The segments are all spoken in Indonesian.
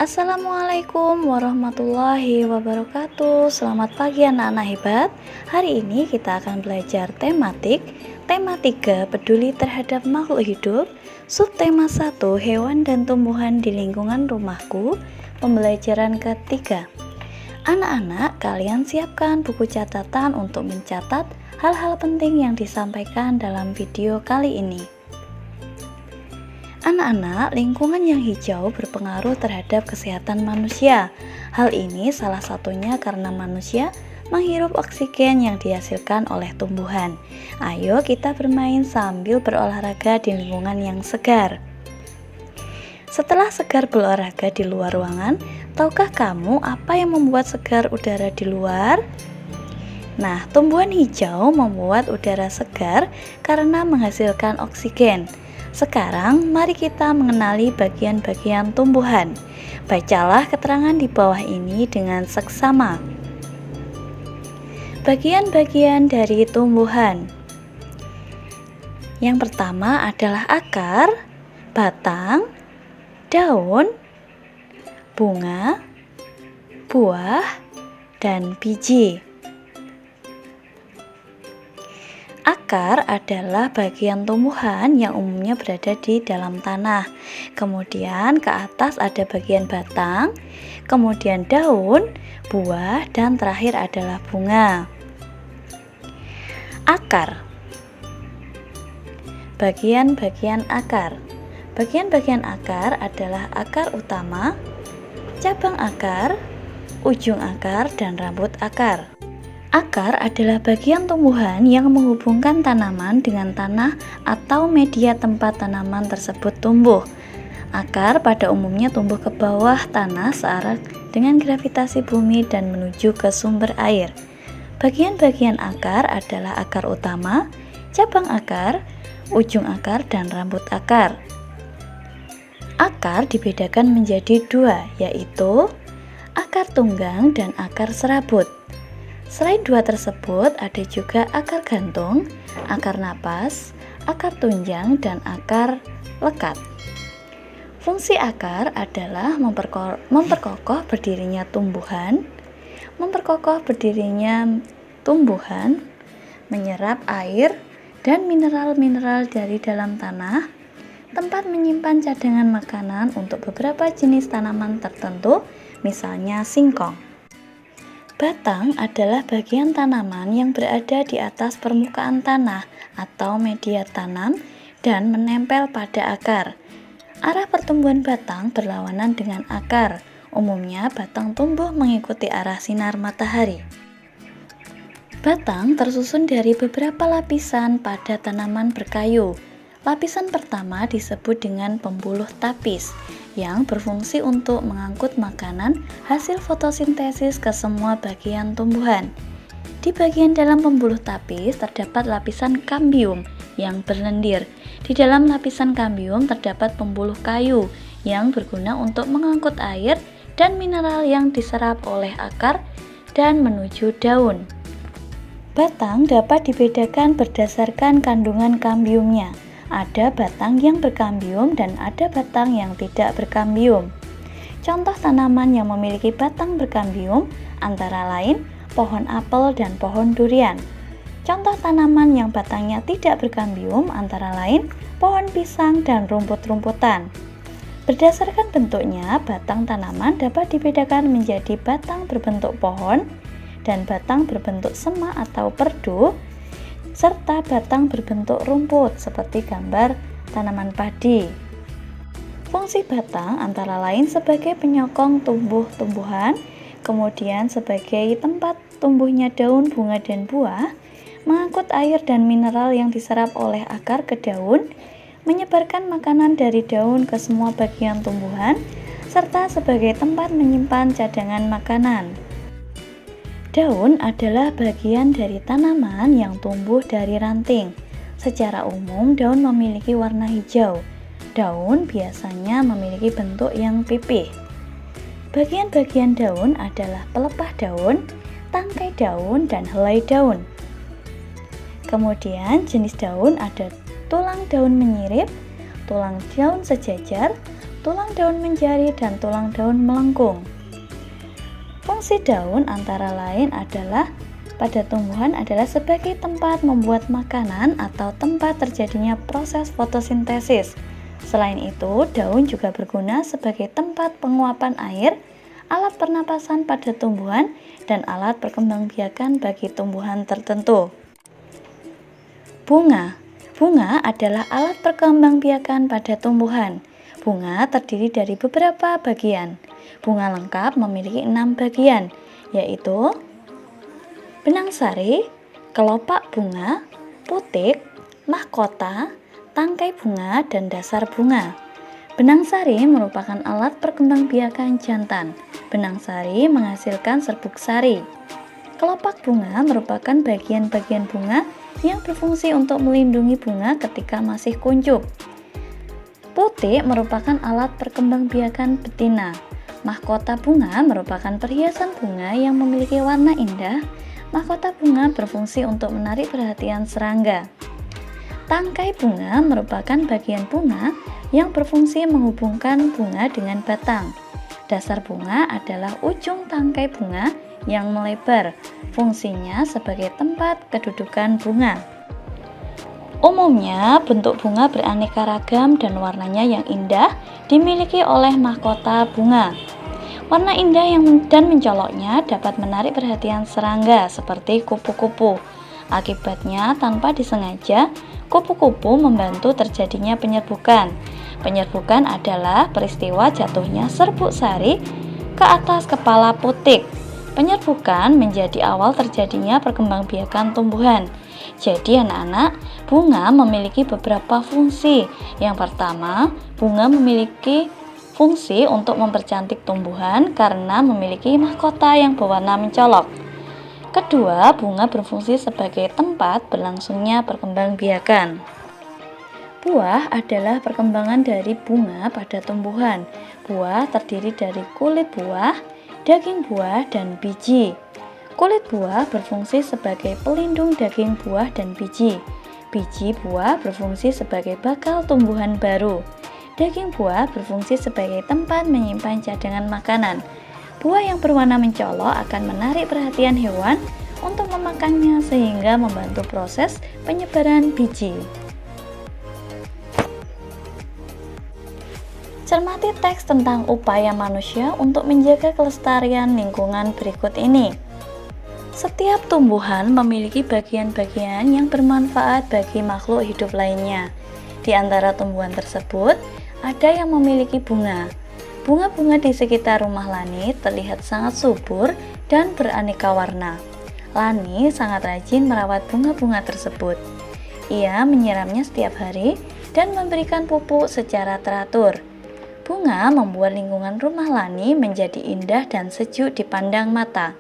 Assalamualaikum warahmatullahi wabarakatuh. Selamat pagi anak-anak hebat. Hari ini kita akan belajar tema 3 peduli terhadap makhluk hidup, subtema 1 hewan dan tumbuhan di lingkungan rumahku, pembelajaran ketiga. Anak-anak, kalian siapkan buku catatan untuk mencatat hal-hal penting yang disampaikan dalam video kali ini. Anak-anak, lingkungan yang hijau berpengaruh terhadap kesehatan manusia. Hal ini salah satunya karena manusia menghirup oksigen yang dihasilkan oleh tumbuhan. Ayo kita bermain sambil berolahraga di lingkungan yang segar. Setelah segar berolahraga di luar ruangan, tahukah kamu apa yang membuat segar udara di luar? Nah, tumbuhan hijau membuat udara segar karena menghasilkan oksigen. Sekarang, mari kita mengenali bagian-bagian tumbuhan. Bacalah keterangan di bawah ini dengan seksama. Bagian-bagian dari tumbuhan. Yang pertama adalah akar, batang, daun, bunga, buah, dan biji. Akar adalah bagian tumbuhan yang umumnya berada di dalam tanah. Kemudian ke atas ada bagian batang, kemudian daun, buah, dan terakhir adalah bunga. Akar. Bagian-bagian akar. Bagian-bagian akar adalah akar utama, cabang akar, ujung akar, dan rambut akar. Akar adalah bagian tumbuhan yang menghubungkan tanaman dengan tanah atau media tempat tanaman tersebut tumbuh. Akar pada umumnya tumbuh ke bawah tanah searah dengan gravitasi bumi dan menuju ke sumber air. Bagian-bagian akar adalah akar utama, cabang akar, ujung akar, dan rambut akar. Akar dibedakan menjadi dua, yaitu akar tunggang dan akar serabut. Selain dua tersebut, ada juga akar gantung, akar napas, akar tunjang, dan akar lekat. Fungsi akar adalah memperkokoh berdirinya tumbuhan, menyerap air dan mineral-mineral dari dalam tanah, tempat menyimpan cadangan makanan untuk beberapa jenis tanaman tertentu, misalnya singkong. Batang adalah bagian tanaman yang berada di atas permukaan tanah atau media tanam dan menempel pada akar. Arah pertumbuhan batang berlawanan dengan akar. Umumnya batang tumbuh mengikuti arah sinar matahari. Batang tersusun dari beberapa lapisan pada tanaman berkayu. Lapisan pertama disebut dengan pembuluh tapis yang berfungsi untuk mengangkut makanan hasil fotosintesis ke semua bagian tumbuhan. Di bagian dalam pembuluh tapis terdapat lapisan kambium yang berlendir. Di dalam lapisan kambium terdapat pembuluh kayu yang berguna untuk mengangkut air dan mineral yang diserap oleh akar dan menuju daun. Batang dapat dibedakan berdasarkan kandungan kambiumnya. Ada batang yang berkambium dan ada batang yang tidak berkambium. Contoh tanaman yang memiliki batang berkambium antara lain pohon apel dan pohon durian. Contoh tanaman yang batangnya tidak berkambium antara lain pohon pisang dan rumput-rumputan. Berdasarkan bentuknya, batang tanaman dapat dibedakan menjadi batang berbentuk pohon dan batang berbentuk semak atau perdu, serta batang berbentuk rumput seperti gambar tanaman padi. Fungsi batang antara lain sebagai penyokong tumbuh-tumbuhan, kemudian sebagai tempat tumbuhnya daun, bunga, dan buah, mengangkut air dan mineral yang diserap oleh akar ke daun, menyebarkan makanan dari daun ke semua bagian tumbuhan, serta sebagai tempat menyimpan cadangan makanan. Daun adalah bagian dari tanaman yang tumbuh dari ranting. Secara umum, daun memiliki warna hijau. Daun biasanya memiliki bentuk yang pipih. Bagian-bagian daun adalah pelepah daun, tangkai daun, dan helai daun. Kemudian jenis daun ada tulang daun menyirip, tulang daun sejajar, tulang daun menjari, dan tulang daun melengkung. Fungsi daun antara lain adalah pada tumbuhan adalah sebagai tempat membuat makanan atau tempat terjadinya proses fotosintesis. Selain itu, daun juga berguna sebagai tempat penguapan air, alat pernapasan pada tumbuhan, dan alat perkembangbiakan bagi tumbuhan tertentu. Bunga. Bunga adalah alat perkembangbiakan pada tumbuhan. Bunga terdiri dari beberapa bagian. Bunga lengkap memiliki 6 bagian, yaitu benang sari, kelopak bunga, putik, mahkota, tangkai bunga, dan dasar bunga. Benang sari merupakan alat perkembangbiakan jantan. Benang sari menghasilkan serbuk sari. Kelopak bunga merupakan bagian-bagian bunga yang berfungsi untuk melindungi bunga ketika masih kuncup. Putik merupakan alat perkembangbiakan betina. Mahkota bunga merupakan perhiasan bunga yang memiliki warna indah. Mahkota bunga berfungsi untuk menarik perhatian serangga. Tangkai bunga merupakan bagian bunga yang berfungsi menghubungkan bunga dengan batang. Dasar bunga adalah ujung tangkai bunga yang melebar. Fungsinya sebagai tempat kedudukan bunga. Umumnya, bentuk bunga beraneka ragam dan warnanya yang indah dimiliki oleh mahkota bunga. Warna indah dan mencoloknya dapat menarik perhatian serangga seperti kupu-kupu. Akibatnya, tanpa disengaja, kupu-kupu membantu terjadinya penyerbukan. Penyerbukan adalah peristiwa jatuhnya serbuk sari ke atas kepala putik. Penyerbukan menjadi awal terjadinya perkembangbiakan tumbuhan. Jadi anak-anak, bunga memiliki beberapa fungsi. Yang pertama, bunga memiliki fungsi untuk mempercantik tumbuhan karena memiliki mahkota yang berwarna mencolok. Kedua, bunga berfungsi sebagai tempat berlangsungnya perkembangbiakan. Buah adalah perkembangan dari bunga pada tumbuhan. Buah terdiri dari kulit buah, daging buah, dan biji. Kulit buah berfungsi sebagai pelindung daging buah dan biji. Biji buah berfungsi sebagai bakal tumbuhan baru. Daging buah berfungsi sebagai tempat menyimpan cadangan makanan. Buah yang berwarna mencolok akan menarik perhatian hewan untuk memakannya sehingga membantu proses penyebaran biji. Cermati teks tentang upaya manusia untuk menjaga kelestarian lingkungan berikut ini. Setiap tumbuhan memiliki bagian-bagian yang bermanfaat bagi makhluk hidup lainnya. Di antara tumbuhan tersebut, ada yang memiliki bunga. Bunga-bunga di sekitar rumah Lani terlihat sangat subur dan beraneka warna. Lani sangat rajin merawat bunga-bunga tersebut. Ia menyiramnya setiap hari dan memberikan pupuk secara teratur. Bunga membuat lingkungan rumah Lani menjadi indah dan sejuk dipandang mata.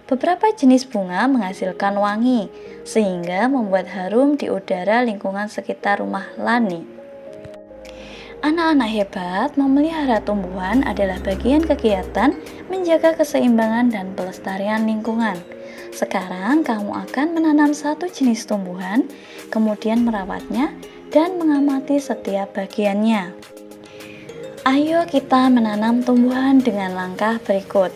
Beberapa jenis bunga menghasilkan wangi, sehingga membuat harum di udara lingkungan sekitar rumah Lani. Anak-anak hebat memelihara tumbuhan adalah bagian kegiatan menjaga keseimbangan dan pelestarian lingkungan. Sekarang kamu akan menanam satu jenis tumbuhan, kemudian merawatnya dan mengamati setiap bagiannya. Ayo kita menanam tumbuhan dengan langkah berikut.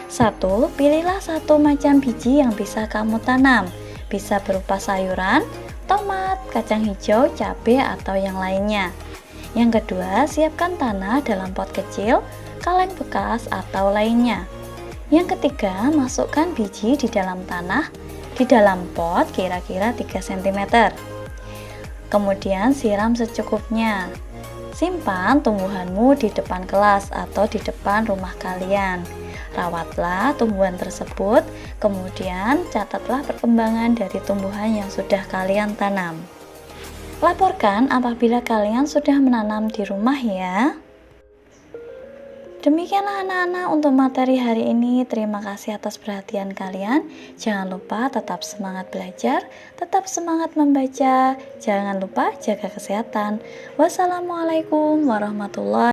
1. Pilihlah satu macam biji yang bisa kamu tanam. Bisa berupa sayuran, tomat, kacang hijau, cabai, atau yang lainnya. Yang kedua, siapkan tanah dalam pot kecil, kaleng bekas, atau lainnya. Yang ketiga, masukkan biji di dalam tanah, di dalam pot kira-kira 3 cm. Kemudian siram secukupnya. Simpan tumbuhanmu di depan kelas atau di depan rumah kalian. Rawatlah tumbuhan tersebut, kemudian catatlah perkembangan dari tumbuhan yang sudah kalian tanam. Laporkan apabila kalian sudah menanam di rumah ya. Demikianlah anak-anak untuk materi hari ini. Terima kasih atas perhatian kalian. Jangan lupa tetap semangat belajar, tetap semangat membaca. Jangan lupa jaga kesehatan. Wassalamualaikum warahmatullahi wabarakatuh.